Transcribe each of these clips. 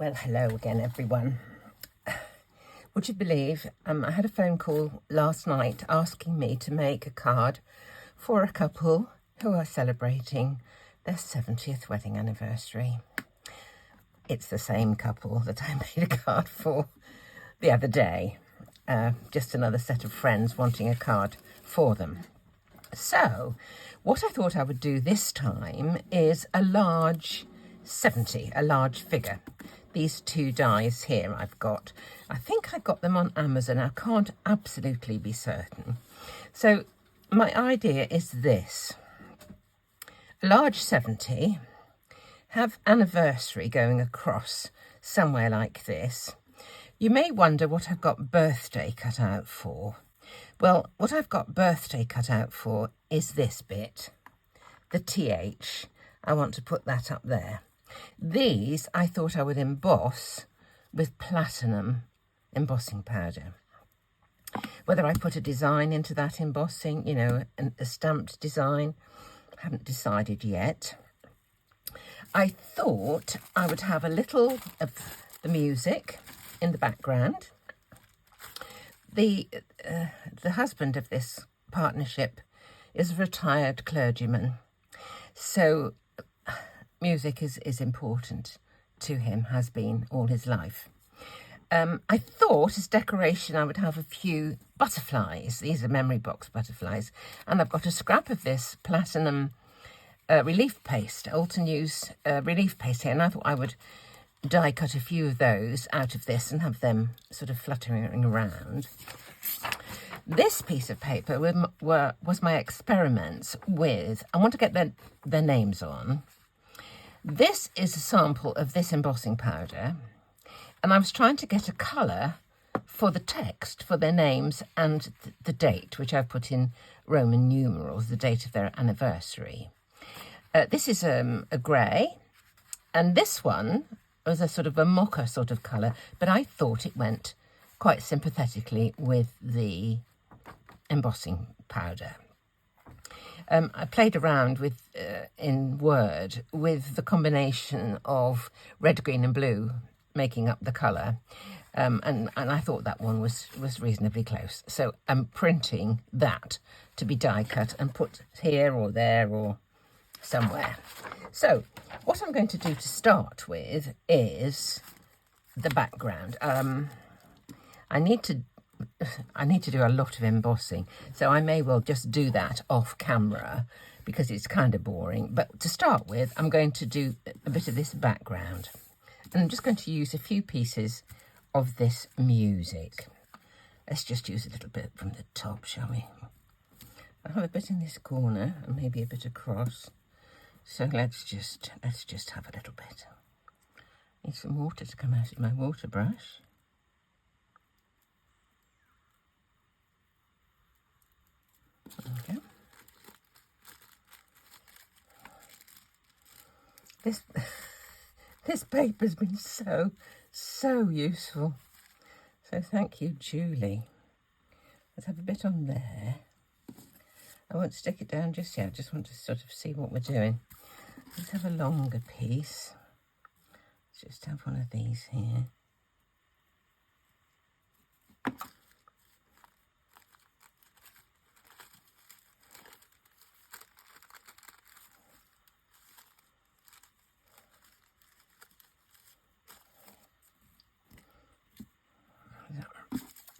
Well, hello again, everyone. Would you believe I had a phone call last night asking me to make a card for a couple who are celebrating their 70th wedding anniversary. It's the same couple that I made a card for the other day. Just another set of friends wanting a card for them. So, what I thought I would do this time is a large 70, a large figure. These two dies here I've got. I think I got them on Amazon. I can't absolutely be certain. So my idea is this. A large 70, have anniversary going across somewhere like this. You may wonder what I've got birthday cut out for. Well, what I've got birthday cut out for is this bit, the TH. I want to put that up there. These I thought I would emboss with platinum embossing powder. Whether I put a design into that embossing, you know, a stamped design, haven't decided yet. I thought I would have a little of the music in the background. The husband of this partnership is a retired clergyman, so music is important to him, has been all his life. I thought as decoration I would have a few butterflies. These are memory box butterflies. And I've got a scrap of this platinum relief paste, Altenew's relief paste here. And I thought I would die cut a few of those out of this and have them sort of fluttering around. This piece of paper was my experiments with, I want to get their names on. This is a sample of this embossing powder, and I was trying to get a colour for the text, for their names and the date, which I've put in Roman numerals, the date of their anniversary. This is a grey, and this one was a sort of a mocha sort of colour, but I thought it went quite sympathetically with the embossing powder. I played around with, in Word, with the combination of red, green and blue making up the colour. And I thought that one was reasonably close. So I'm printing that to be die cut and put here or there or somewhere. So what I'm going to do to start with is the background. I need to do a lot of embossing, so I may well just do that off camera because it's kind of boring. But to start with, I'm going to do a bit of this background. And I'm just going to use a few pieces of this music. Let's just use a little bit from the top, shall we? I'll have a bit in this corner and maybe a bit across. So let's just have a little bit. Need some water to come out of my water brush. Okay. This paper's been so useful. So thank you, Julie. Let's have a bit on there. I won't stick it down just yet. I just want to sort of see what we're doing. Let's have a longer piece. Let's just have one of these here.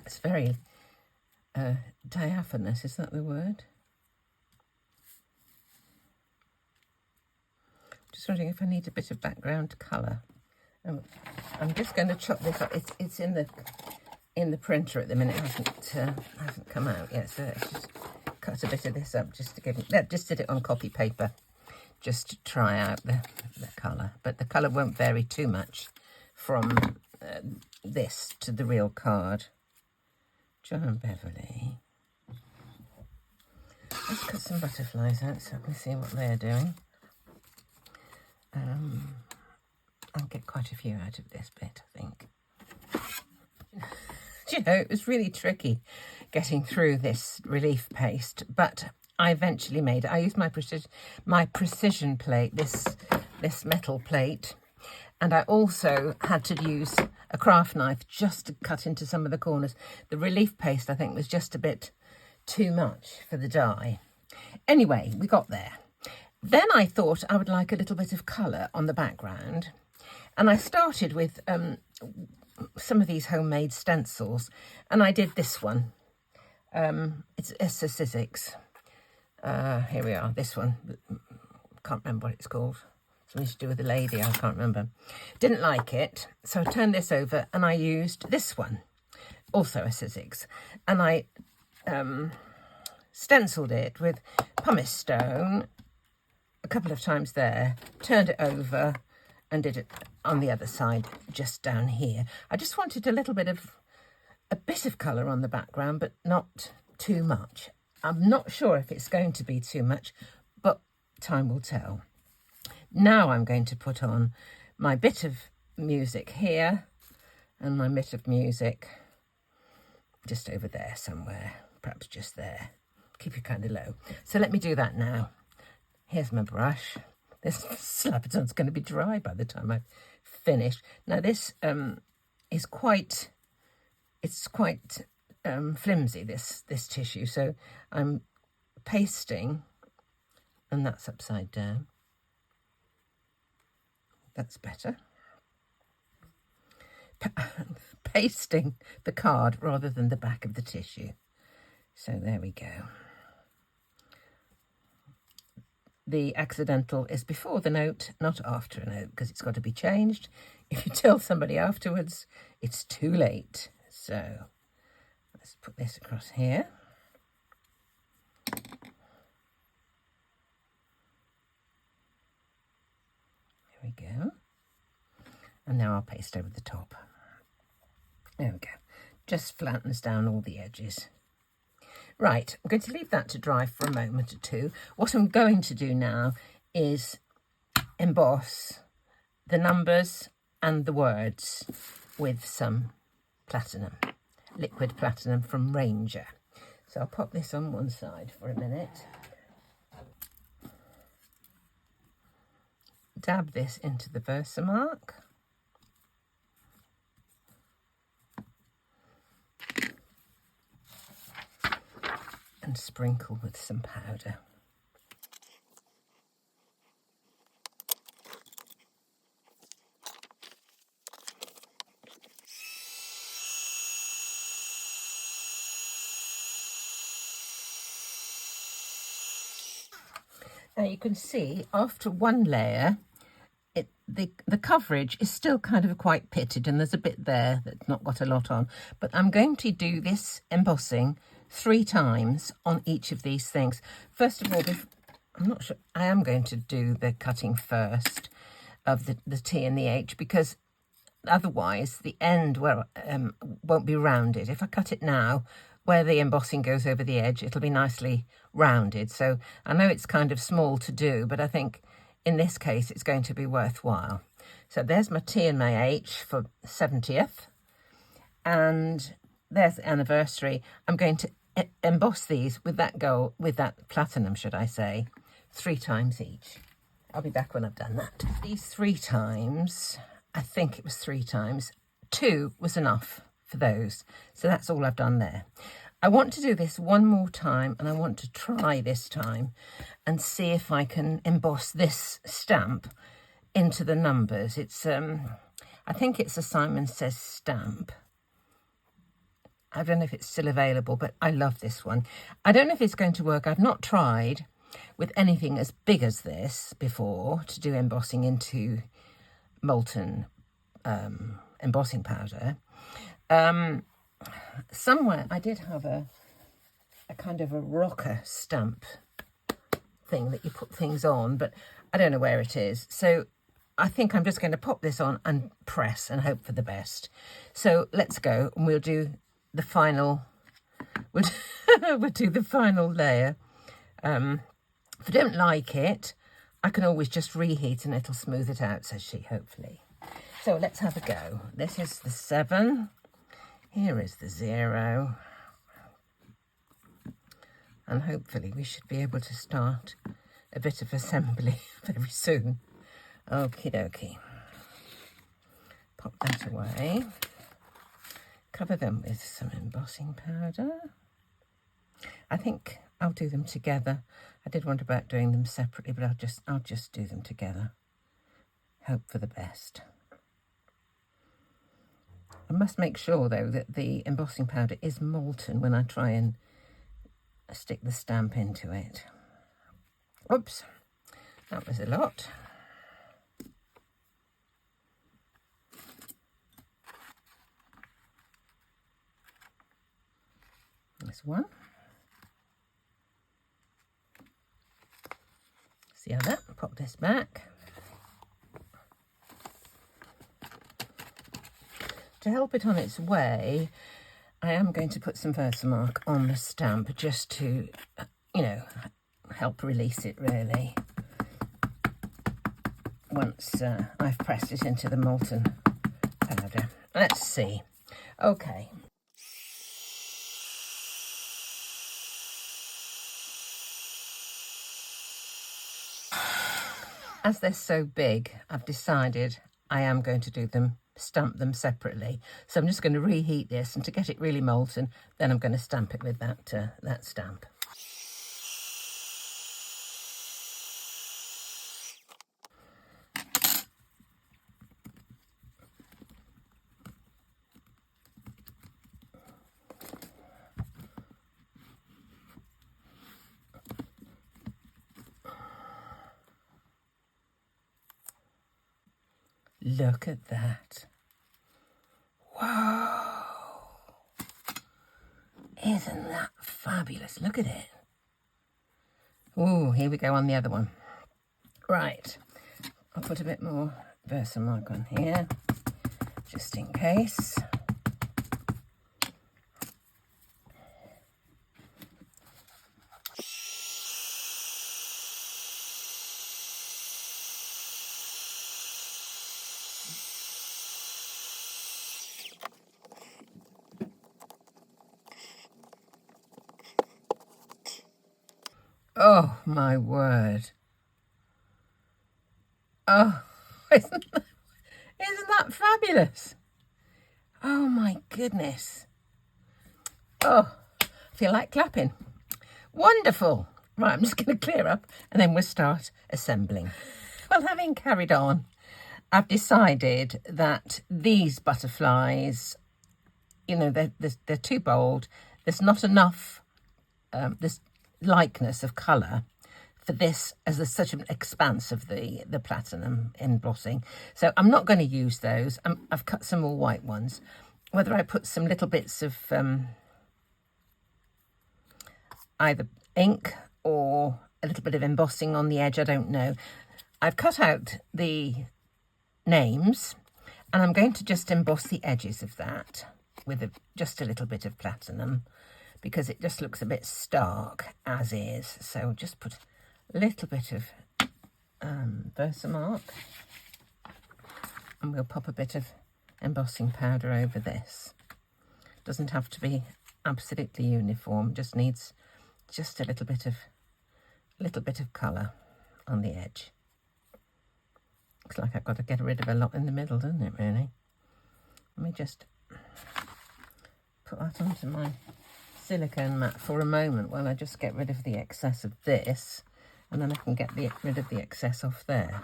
It's very diaphanous, is that the word? Just wondering if I need a bit of background colour. I'm just going to chop this up. It's in the printer at the minute. It hasn't come out yet, so let's just cut a bit of this up just to give it. Just did it on copy paper, just to try out the colour. But the colour won't vary too much from this to the real card. John and Beverly. Let's cut some butterflies out so I can see what they're doing. I'll get quite a few out of this bit, I think. Do you know, it was really tricky getting through this relief paste, but I eventually made it. I used my precision plate, this metal plate, And I also had to use a craft knife just to cut into some of the corners. The relief paste, I think, was just a bit too much for the die. Anyway, we got there. Then I thought I would like a little bit of colour on the background. And I started with some of these homemade stencils. And I did this one. It's a Sizzix. Here we are, this one. Can't remember what it's called. Something to do with a lady, I can't remember. Didn't like it. So I turned this over and I used this one. Also a Sizzix. And I stenciled it with pumice stone a couple of times there, turned it over and did it on the other side, just down here. I just wanted a bit of colour on the background, but not too much. I'm not sure if it's going to be too much, but time will tell. Now I'm going to put on my bit of music here and my bit of music just over there somewhere, perhaps just there. Keep it kind of low. So let me do that now. Here's my brush. This slab-a-don's going to be dry by the time I've finished. Now this is quite flimsy, this tissue, so I'm pasting, and that's upside down. That's better. Pasting the card rather than the back of the tissue. So there we go. The accidental is before the note, not after a note, because it's got to be changed. If you tell somebody afterwards, it's too late. So let's put this across here. There we go. And now I'll paste over the top. There we go. Just flattens down all the edges. Right, I'm going to leave that to dry for a moment or two. What I'm going to do now is emboss the numbers and the words with some platinum, liquid platinum from Ranger. So I'll pop this on one side for a minute. Dab this into the Versamark. And sprinkle with some powder. Now you can see after one layer, the coverage is still kind of quite pitted, and there's a bit there that's not got a lot on. But I'm going to do this embossing 3 times on each of these things. First of all, I'm not sure, I am going to do the cutting first of the T and the H, because otherwise the end won't be rounded. If I cut it now, where the embossing goes over the edge, it'll be nicely rounded. So I know it's kind of small to do, but I think in this case it's going to be worthwhile. So there's my T and my H for 70th, and there's the anniversary. I'm going to emboss these with that platinum, should I say, 3 times each. I'll be back when I've done that. These 3 times, I think it was 3 times, 2 was enough for those. So that's all I've done there. I want to do this one more time, and I want to try this time and see if I can emboss this stamp into the numbers. It's, I think it's a Simon Says stamp. I don't know if it's still available, but I love this one. I don't know if it's going to work. I've not tried with anything as big as this before to do embossing into molten embossing powder. Somewhere I did have a kind of a rocker stamp thing that you put things on, but I don't know where it is. So I think I'm just going to pop this on and press and hope for the best. So let's go, and we'll do the final, we'll do the final layer. If I don't like it, I can always just reheat and it'll smooth it out, says she, hopefully. So let's have a go. This is the 7. Here is the 0. And hopefully we should be able to start a bit of assembly very soon. Okie dokie. pop that away. Cover them with some embossing powder. I think I'll do them together. I did wonder about doing them separately, but I'll just do them together. Hope for the best. I must make sure though that the embossing powder is molten when I try and stick the stamp into it. Oops, that was a lot. This one. That's the other. Pop this back. To help it on its way, I am going to put some Versamark on the stamp just to, you know, help release it really. Once I've pressed it into the molten powder. Let's see. Okay. As they're so big, I've decided I am going to do them, stamp them separately. So I'm just going to reheat this, and to get it really molten, then I'm going to stamp it with that stamp. Look at that. Whoa. Isn't that fabulous? Look at it. Ooh, here we go on the other one. Right. I'll put a bit more Versamark on here, just in case. Oh, my word. Oh, isn't that fabulous? Oh, my goodness. Oh, I feel like clapping. Wonderful. Right, I'm just going to clear up and then we'll start assembling. Well, having carried on, I've decided that these butterflies, you know, they're too bold. There's not enough this likeness of colour for this, as there's such an expanse of the platinum embossing. So I'm not going to use those. I've cut some more white ones. Whether I put some little bits of either ink or a little bit of embossing on the edge, I don't know. I've cut out the names and I'm going to just emboss the edges of that with just a little bit of platinum, because it just looks a bit stark as is. So just put a little bit of Versamark, and we'll pop a bit of embossing powder over this. Doesn't have to be absolutely uniform, just needs just a little bit of colour on the edge. Looks like I've got to get rid of a lot in the middle, doesn't it, really? Let me just put that onto my silicone mat for a moment while I just get rid of the excess of this, and then I can get rid of the excess off there,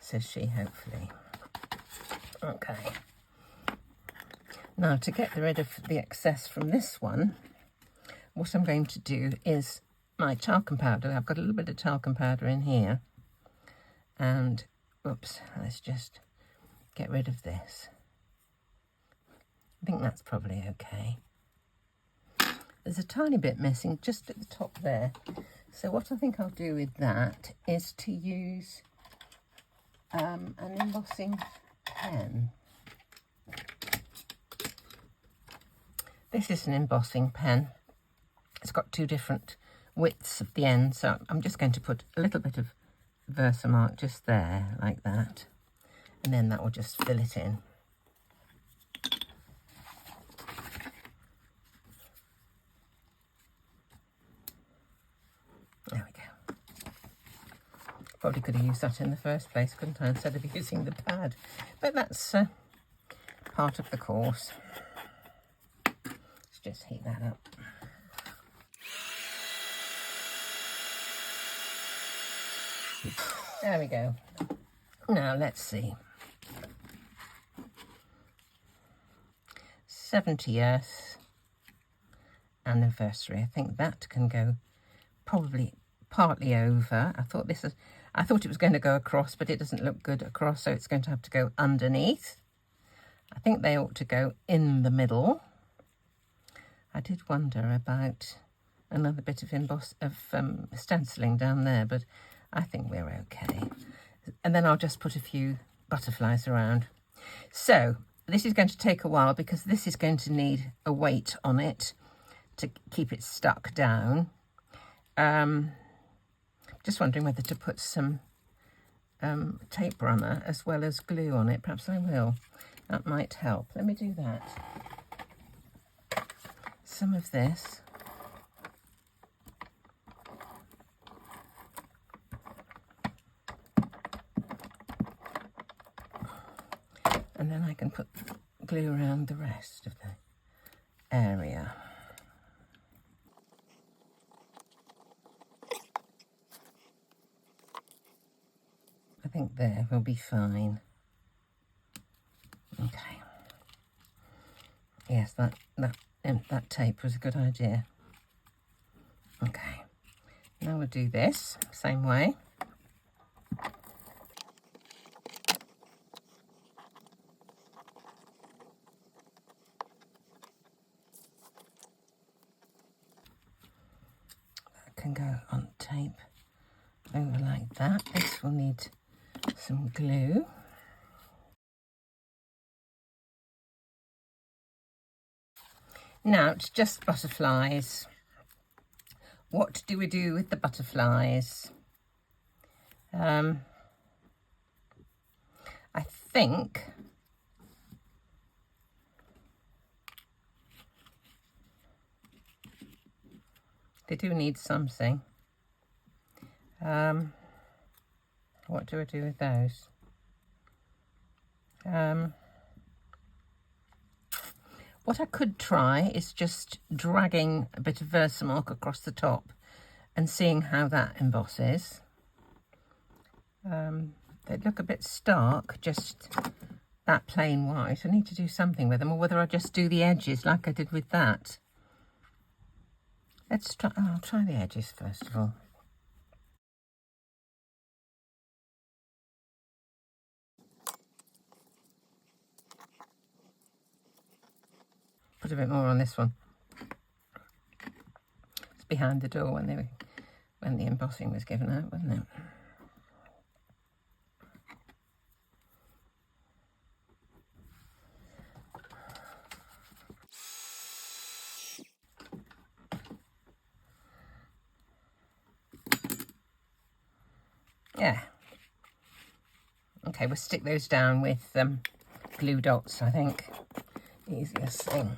says she, hopefully. Okay. Now, to get rid of the excess from this one, what I'm going to do is my talcum powder. I've got a little bit of talcum powder in here, and oops, let's just get rid of this. I think that's probably okay. There's a tiny bit missing just at the top there. So what I think I'll do with that is to use an embossing pen. This is an embossing pen. It's got two different widths of the end, so I'm just going to put a little bit of Versamark just there, like that, and then that will just fill it in. There we go. Probably could have used that in the first place, couldn't I, instead of using the pad. But that's part of the course. Let's just heat that up. There we go. Now let's see. 70th anniversary. I think that can go probably partly over. I thought it was going to go across, but it doesn't look good across, so it's going to have to go underneath. I think they ought to go in the middle. I did wonder about another bit of stenciling down there, but I think we're okay. And then I'll just put a few butterflies around. So this is going to take a while because this is going to need a weight on it to keep it stuck down. Just wondering whether to put some tape runner as well as glue on it. Perhaps I will. That might help. Let me do that. Some of this. And then I can put glue around the rest of the area. I think there will be fine. Okay. Yes, that tape was a good idea. Okay. Now we'll do this same way. That can go on tape over like that. This will need some glue. Now it's just butterflies. What do we do with the butterflies? I think they do need something. What do I do with those? What I could try is just dragging a bit of Versamark across the top and seeing how that embosses. They look a bit stark, just that plain white. I need to do something with them, or whether I just do the edges like I did with that. Let's try, I'll try the edges first of all. Put a bit more on this one. It's behind the door when the embossing was given out, wasn't it? Yeah. Okay, we'll stick those down with glue dots, I think. Easiest thing.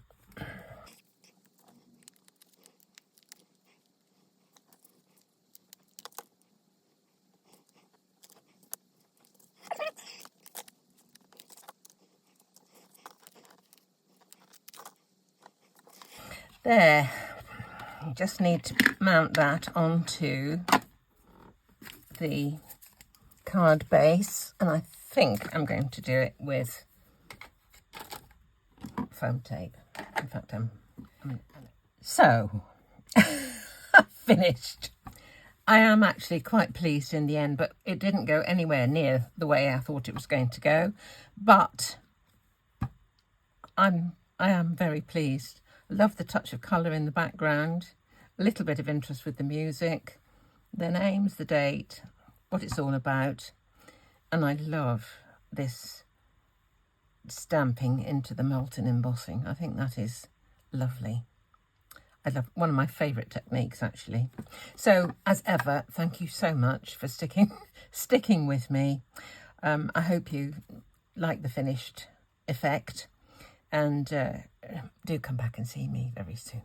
There. You just need to mount that onto the card base, and I think I'm going to do it with foam tape. In fact, so finished. I am actually quite pleased in the end, but it didn't go anywhere near the way I thought it was going to go. But I am very pleased. Love the touch of colour in the background. A little bit of interest with the music, the names, the date, what it's all about, and I love this stamping into the molten embossing. I think that is lovely. I love, one of my favourite techniques actually. So as ever, thank you so much for sticking with me. I hope you like the finished effect, and do come back and see me very soon.